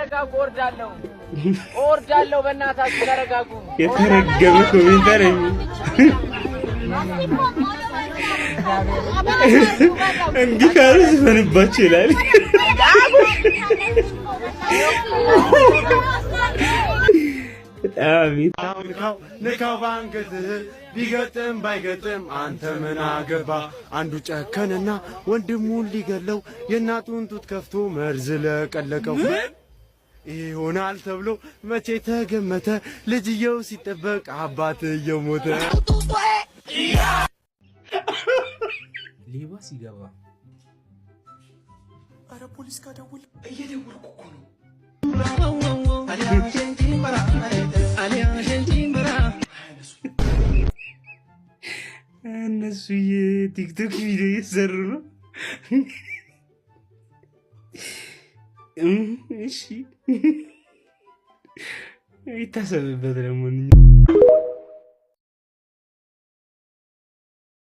ተረጋጉ። ወርዳለሁ በእናታችሁ ተረጋጉ። የተረገመ ኮሜንተር እንዲህ ካሉ ዝፈንባቸው ይላል። ንካው ባንገትህ ቢገጥም ባይገጥም አንተ ምን አገባ? አንዱ ጨከንና ወንድሙን ሊገለው የእናቱን ጡት ከፍቶ መርዝ ለቀለቀው። ይሆናል ተብሎ መቼ ተገመተ? ልጅየው ሲጠበቅ አባትየው ሞተ። ሌባ ሲገባ አረ ፖሊስ ጋር ደውል። እየደወልኩ እኮ ነው። እነሱ የቲክቶክ ቪዲዮ እየሰሩ ነው። እሺ ይታሰብበት ለሞንኛው